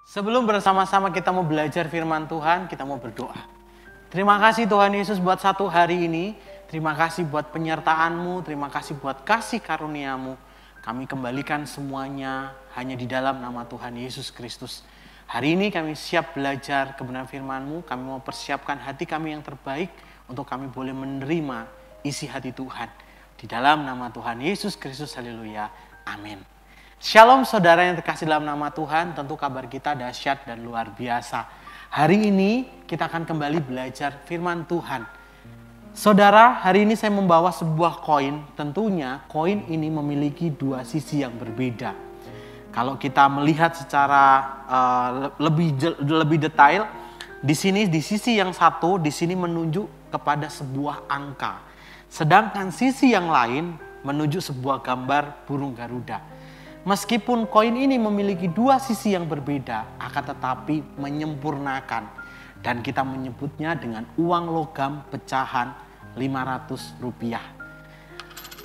Sebelum bersama-sama kita mau belajar firman Tuhan, kita mau berdoa. Terima kasih Tuhan Yesus buat satu hari ini. Terima kasih buat penyertaan-Mu, terima kasih buat kasih karunia-Mu. Kami kembalikan semuanya hanya di dalam nama Tuhan Yesus Kristus. Hari ini kami siap belajar kebenaran firman-Mu. Kami mau persiapkan hati kami yang terbaik untuk kami boleh menerima isi hati Tuhan. Di dalam nama Tuhan Yesus Kristus, haleluya, amin. Shalom saudara yang terkasih dalam nama Tuhan, tentu kabar kita dahsyat dan luar biasa. Hari ini kita akan kembali belajar firman Tuhan. Saudara, hari ini saya membawa sebuah koin, tentunya koin ini memiliki dua sisi yang berbeda. Kalau kita melihat secara lebih detail, di sisi yang satu, di sini menunjuk kepada sebuah angka. Sedangkan sisi yang lain menuju sebuah gambar burung Garuda. Meskipun koin ini memiliki dua sisi yang berbeda, akan tetapi menyempurnakan. Dan kita menyebutnya dengan uang logam pecahan Rp500.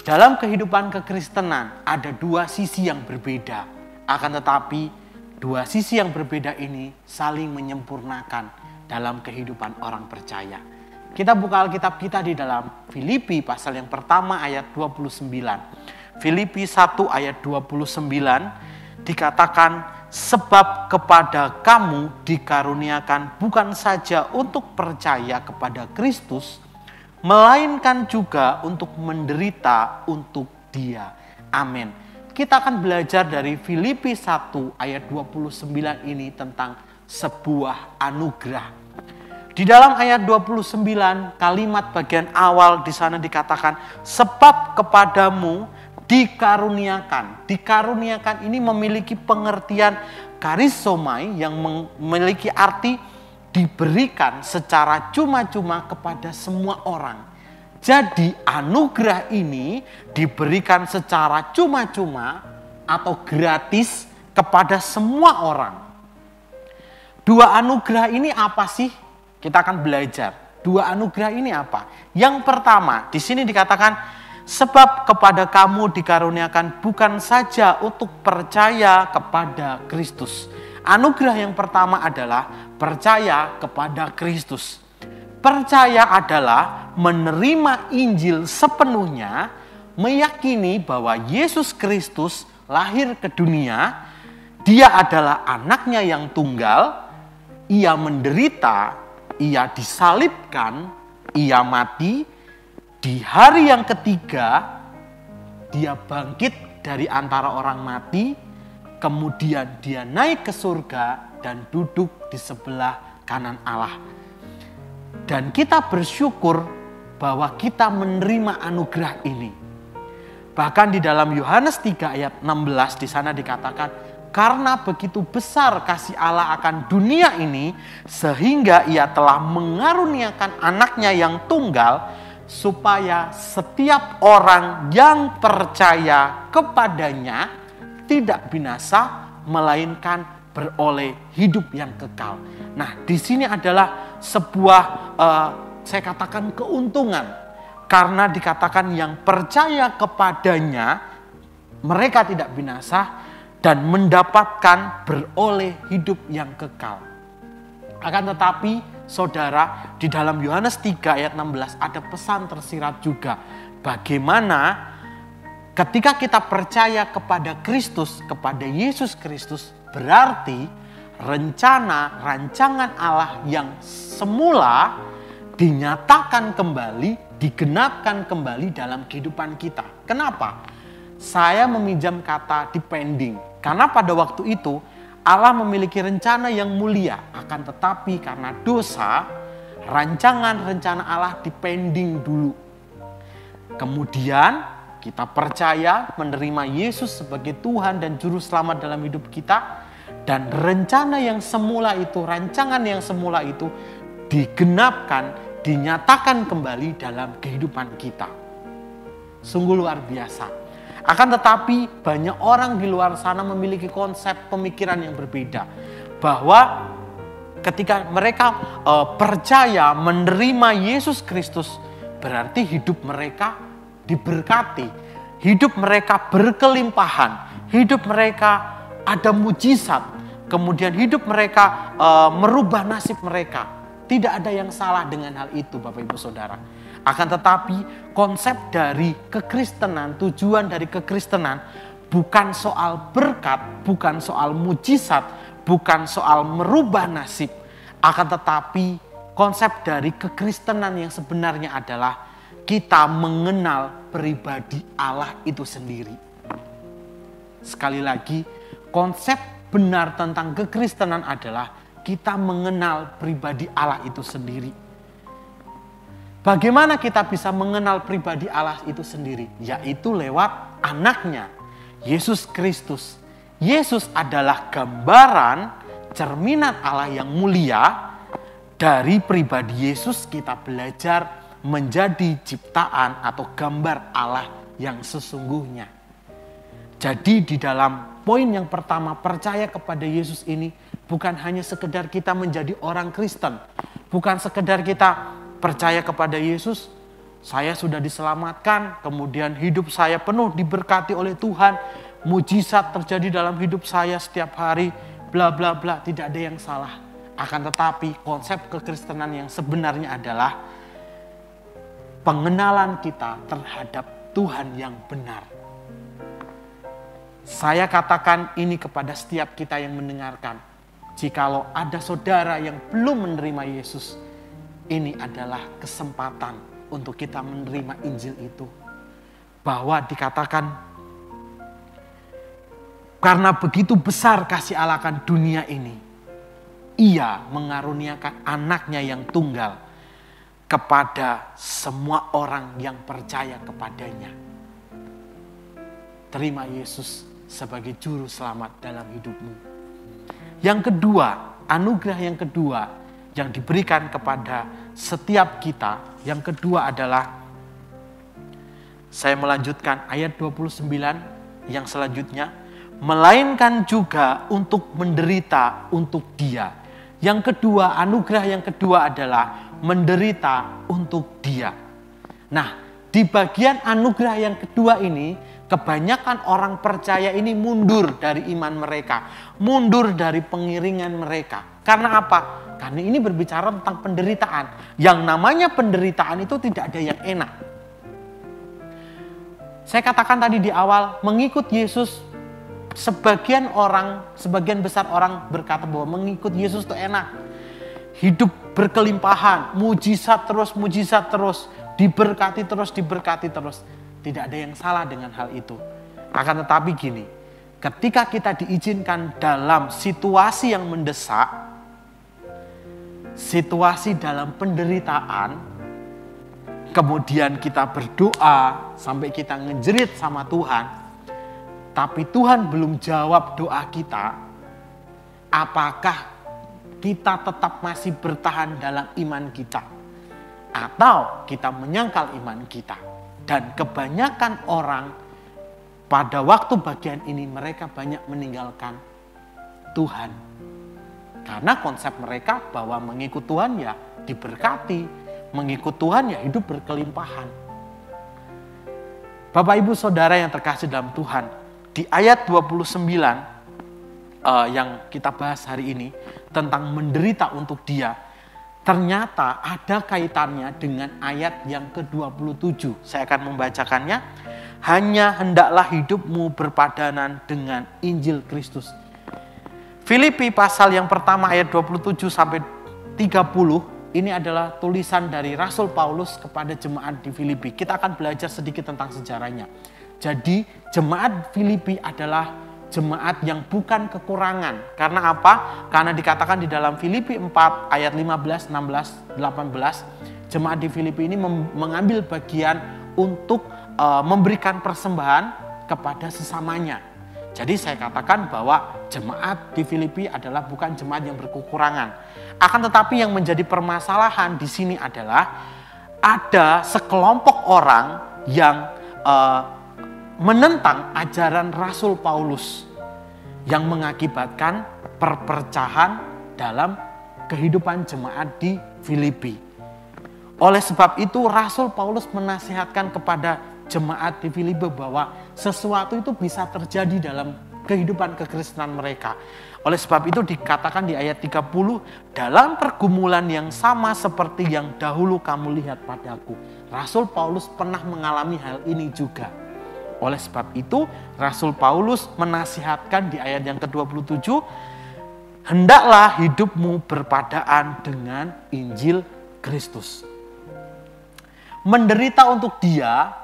Dalam kehidupan kekristenan ada dua sisi yang berbeda. Akan tetapi dua sisi yang berbeda ini saling menyempurnakan dalam kehidupan orang percaya. Kita buka Alkitab kita di dalam Filipi pasal yang pertama ayat 29. Filipi 1 ayat 29 dikatakan, sebab kepada kamu dikaruniakan bukan saja untuk percaya kepada Kristus, melainkan juga untuk menderita untuk Dia. Amin. Kita akan belajar dari Filipi 1 ayat 29 ini tentang sebuah anugerah. Di dalam ayat 29 kalimat bagian awal di sana dikatakan, sebab kepadamu dikaruniakan. Dikaruniakan ini memiliki pengertian karisomai yang memiliki arti diberikan secara cuma-cuma kepada semua orang. Jadi anugerah ini diberikan secara cuma-cuma atau gratis kepada semua orang. Dua anugerah ini apa sih? Kita akan belajar. Dua anugerah ini apa? Yang pertama, di sini dikatakan, sebab kepada kamu dikaruniakan bukan saja untuk percaya kepada Kristus. Anugerah yang pertama adalah percaya kepada Kristus. Percaya adalah menerima Injil sepenuhnya, meyakini bahwa Yesus Kristus lahir ke dunia, Dia adalah anaknya yang tunggal, Ia menderita, Ia disalibkan, Ia mati. Di hari yang ketiga, Dia bangkit dari antara orang mati, kemudian Dia naik ke surga dan duduk di sebelah kanan Allah. Dan kita bersyukur bahwa kita menerima anugerah ini. Bahkan di dalam Yohanes 3 ayat 16 di sana dikatakan, karena begitu besar kasih Allah akan dunia ini, sehingga Ia telah mengaruniakan anaknya yang tunggal, supaya setiap orang yang percaya kepadanya tidak binasa, melainkan beroleh hidup yang kekal. Nah, di sini adalah sebuah saya katakan keuntungan, karena dikatakan yang percaya kepadanya mereka tidak binasa dan mendapatkan beroleh hidup yang kekal. Akan tetapi saudara, di dalam Yohanes 3 ayat 16 ada pesan tersirat juga. Bagaimana ketika kita percaya kepada Kristus, kepada Yesus Kristus, berarti rancangan Allah yang semula dinyatakan kembali, digenapkan kembali dalam kehidupan kita. Kenapa? Saya meminjam kata depending, karena pada waktu itu Allah memiliki rencana yang mulia, akan tetapi karena dosa, rancangan-rencana Allah dipending dulu. Kemudian kita percaya menerima Yesus sebagai Tuhan dan Juru Selamat dalam hidup kita. Dan rencana yang semula itu, rancangan yang semula itu digenapkan, dinyatakan kembali dalam kehidupan kita. Sungguh luar biasa. Akan tetapi banyak orang di luar sana memiliki konsep pemikiran yang berbeda. Bahwa ketika mereka percaya menerima Yesus Kristus, berarti hidup mereka diberkati. Hidup mereka berkelimpahan. Hidup mereka ada mujizat. kemudian hidup mereka merubah nasib mereka. Tidak ada yang salah dengan hal itu, Bapak Ibu Saudara. Akan tetapi konsep dari kekristenan, tujuan dari kekristenan bukan soal berkat, bukan soal mujizat, bukan soal merubah nasib. Akan tetapi konsep dari kekristenan yang sebenarnya adalah kita mengenal pribadi Allah itu sendiri. Sekali lagi, konsep benar tentang kekristenan adalah kita mengenal pribadi Allah itu sendiri. Bagaimana kita bisa mengenal pribadi Allah itu sendiri? Yaitu lewat anaknya, Yesus Kristus. Yesus adalah gambaran cerminan Allah yang mulia. Dari pribadi Yesus kita belajar menjadi ciptaan atau gambar Allah yang sesungguhnya. Jadi di dalam poin yang pertama, percaya kepada Yesus ini bukan hanya sekedar kita menjadi orang Kristen. Bukan sekedar kita percaya kepada Yesus, saya sudah diselamatkan, kemudian hidup saya penuh diberkati oleh Tuhan, mujizat terjadi dalam hidup saya setiap hari, bla bla bla, tidak ada yang salah. Akan tetapi konsep kekristenan yang sebenarnya adalah pengenalan kita terhadap Tuhan yang benar. Saya katakan ini kepada setiap kita yang mendengarkan. Jikalau ada saudara yang belum menerima Yesus, ini adalah kesempatan untuk kita menerima Injil itu. Bahwa dikatakan, karena begitu besar kasih Allah akan dunia ini, Ia mengaruniakan anaknya yang tunggal kepada semua orang yang percaya kepadanya. Terima Yesus sebagai juru selamat dalam hidupmu. Yang kedua, anugerah yang kedua yang diberikan kepada setiap kita, yang kedua adalah, saya melanjutkan ayat 29 yang selanjutnya, melainkan juga untuk menderita untuk Dia. Yang kedua, anugerah yang kedua adalah menderita untuk Dia. Nah, di bagian anugerah yang kedua ini, kebanyakan orang percaya ini mundur dari iman mereka, mundur dari pengiringan mereka. Karena apa? Karena ini berbicara tentang penderitaan. Yang namanya penderitaan itu tidak ada yang enak. Saya katakan tadi di awal, mengikut Yesus, sebagian besar orang berkata bahwa mengikut Yesus itu enak. Hidup berkelimpahan, mujizat terus, diberkati terus. Tidak ada yang salah dengan hal itu. Akan tetapi gini, ketika kita diizinkan dalam situasi yang mendesak, situasi dalam penderitaan, kemudian kita berdoa sampai kita ngejerit sama Tuhan, tapi Tuhan belum jawab doa kita, apakah kita tetap masih bertahan dalam iman kita, atau kita menyangkal iman kita? Dan kebanyakan orang pada waktu bagian ini mereka banyak meninggalkan Tuhan. Karena konsep mereka bahwa mengikut Tuhan ya diberkati, mengikut Tuhan ya hidup berkelimpahan. Bapak Ibu Saudara yang terkasih dalam Tuhan, di ayat 29 yang kita bahas hari ini tentang menderita untuk Dia, ternyata ada kaitannya dengan ayat yang ke-27. Saya akan membacakannya. Hanya hendaklah hidupmu berpadanan dengan Injil Kristus. Filipi pasal yang pertama ayat 27 sampai 30, ini adalah tulisan dari Rasul Paulus kepada jemaat di Filipi. Kita akan belajar sedikit tentang sejarahnya. Jadi jemaat Filipi adalah jemaat yang bukan kekurangan. Karena apa? Karena dikatakan di dalam Filipi 4 ayat 15, 16, 18, jemaat di Filipi ini mengambil bagian untuk memberikan persembahan kepada sesamanya. Jadi saya katakan bahwa jemaat di Filipi adalah bukan jemaat yang berkekurangan. Akan tetapi yang menjadi permasalahan di sini adalah ada sekelompok orang yang menentang ajaran Rasul Paulus yang mengakibatkan perpecahan dalam kehidupan jemaat di Filipi. Oleh sebab itu Rasul Paulus menasihatkan kepada jemaat di Filipi bahwa sesuatu itu bisa terjadi dalam kehidupan kekristenan mereka. Oleh sebab itu dikatakan di ayat 30, dalam pergumulan yang sama seperti yang dahulu kamu lihat padaku. Rasul Paulus pernah mengalami hal ini juga. Oleh sebab itu Rasul Paulus menasihatkan di ayat yang ke-27, hendaklah hidupmu berpadaan dengan Injil Kristus. Menderita untuk Dia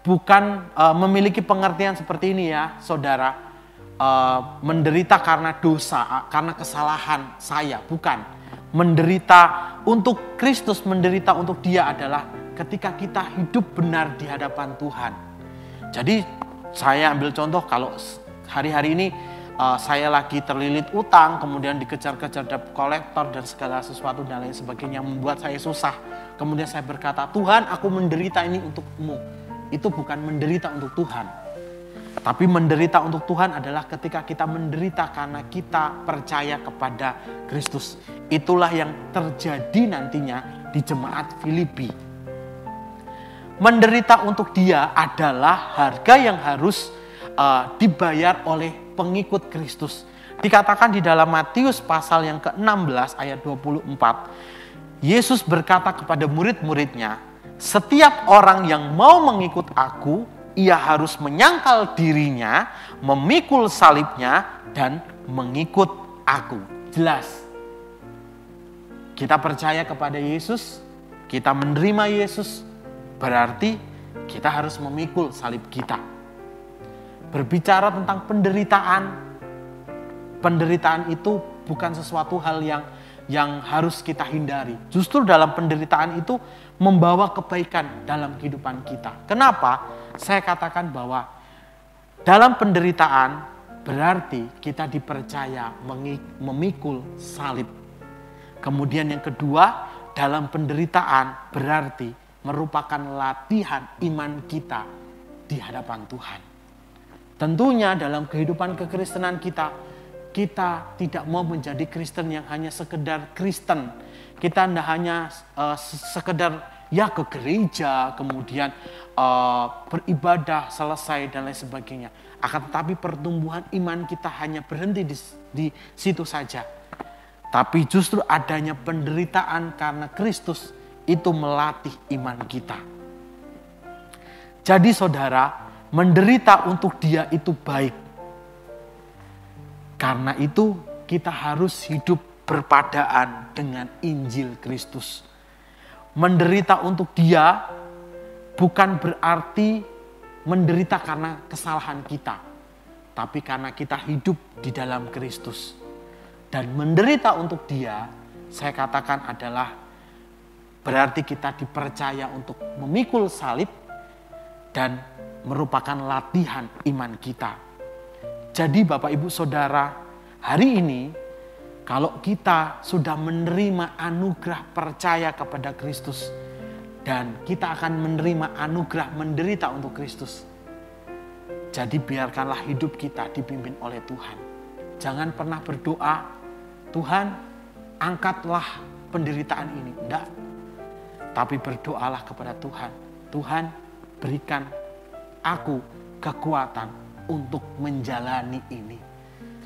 bukan memiliki pengertian seperti ini ya, saudara. Menderita karena dosa, karena kesalahan saya, bukan. Menderita untuk Kristus, menderita untuk Dia adalah ketika kita hidup benar di hadapan Tuhan. Jadi saya ambil contoh, kalau hari-hari ini saya lagi terlilit utang, kemudian dikejar-kejar debt collector dan segala sesuatu dan lain sebagainya, membuat saya susah. Kemudian saya berkata, Tuhan, aku menderita ini untuk-Mu. Itu bukan menderita untuk Tuhan. Tapi menderita untuk Tuhan adalah ketika kita menderita karena kita percaya kepada Kristus. Itulah yang terjadi nantinya di jemaat Filipi. Menderita untuk Dia adalah harga yang harus dibayar oleh pengikut Kristus. Dikatakan di dalam Matius pasal yang ke-16 ayat 24, Yesus berkata kepada murid-muridnya, setiap orang yang mau mengikut aku, ia harus menyangkal dirinya, memikul salibnya, dan mengikut aku. Jelas. Kita percaya kepada Yesus, kita menerima Yesus, berarti kita harus memikul salib kita. Berbicara tentang penderitaan, penderitaan itu bukan sesuatu hal yang harus kita hindari. Justru dalam penderitaan itu membawa kebaikan dalam kehidupan kita. Kenapa? Saya katakan bahwa dalam penderitaan berarti kita dipercaya memikul salib. Kemudian yang kedua, dalam penderitaan berarti merupakan latihan iman kita di hadapan Tuhan. Tentunya dalam kehidupan kekristenan kita tidak mau menjadi Kristen yang hanya sekedar Kristen. Kita tidak hanya sekedar ya ke gereja, kemudian beribadah, selesai dan lain sebagainya. Akan tetapi pertumbuhan iman kita hanya berhenti di situ saja. Tapi justru adanya penderitaan karena Kristus itu melatih iman kita. Jadi saudara, menderita untuk Dia itu baik. Karena itu kita harus hidup berpadaan dengan Injil Kristus. Menderita untuk Dia bukan berarti menderita karena kesalahan kita, tapi karena kita hidup di dalam Kristus. Dan menderita untuk Dia, saya katakan adalah berarti kita dipercaya untuk memikul salib dan merupakan latihan iman kita. Jadi Bapak Ibu Saudara, hari ini kalau kita sudah menerima anugerah percaya kepada Kristus dan kita akan menerima anugerah menderita untuk Kristus. Jadi biarkanlah hidup kita dipimpin oleh Tuhan. Jangan pernah berdoa, Tuhan angkatlah penderitaan ini. Enggak. Tapi berdoalah kepada Tuhan. Tuhan berikan aku kekuatan untuk menjalani ini.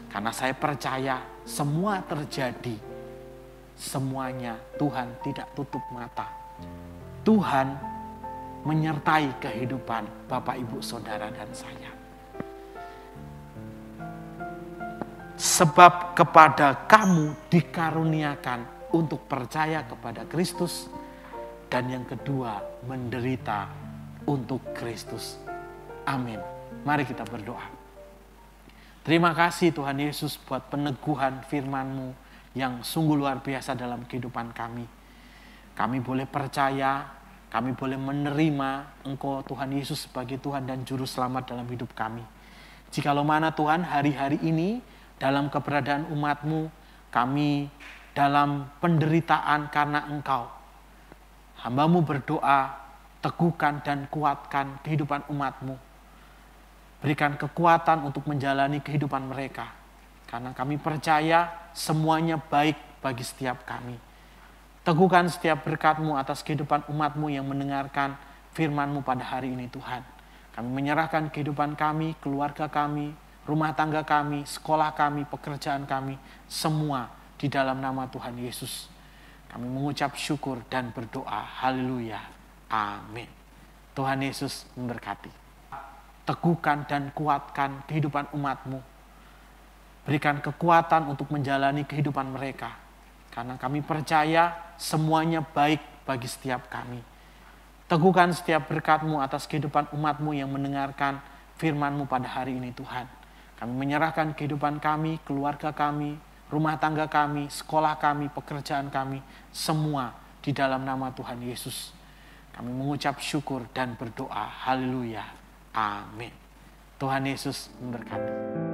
Karena saya percaya semua terjadi, semuanya Tuhan tidak tutup mata. Tuhan menyertai kehidupan Bapak, Ibu, Saudara, dan saya. Sebab kepada kamu dikaruniakan untuk percaya kepada Kristus, dan yang kedua menderita untuk Kristus. Amin. Mari kita berdoa. Terima kasih Tuhan Yesus buat peneguhan firman-Mu yang sungguh luar biasa dalam kehidupan kami. Kami boleh percaya, kami boleh menerima Engkau Tuhan Yesus sebagai Tuhan dan Juru Selamat dalam hidup kami. Jikalau mana Tuhan hari-hari ini dalam keberadaan umat-Mu, kami dalam penderitaan karena Engkau. Hamba-Mu berdoa, teguhkan dan kuatkan kehidupan umat-Mu. Berikan kekuatan untuk menjalani kehidupan mereka. Karena kami percaya semuanya baik bagi setiap kami. Teguhkan setiap berkat-Mu atas kehidupan umat-Mu yang mendengarkan firman-Mu pada hari ini Tuhan. Kami menyerahkan kehidupan kami, keluarga kami, rumah tangga kami, sekolah kami, pekerjaan kami, semua di dalam nama Tuhan Yesus. Kami mengucap syukur dan berdoa. Haleluya. Amin. Tuhan Yesus memberkati. Teguhkan dan kuatkan kehidupan umat-Mu. Berikan kekuatan untuk menjalani kehidupan mereka. Karena kami percaya semuanya baik bagi setiap kami. Teguhkan setiap berkat-Mu atas kehidupan umat-Mu yang mendengarkan firman-Mu pada hari ini Tuhan. Kami menyerahkan kehidupan kami, keluarga kami, rumah tangga kami, sekolah kami, pekerjaan kami, semua di dalam nama Tuhan Yesus. Kami mengucap syukur dan berdoa. Haleluya. Amin. Tuhan Yesus memberkati.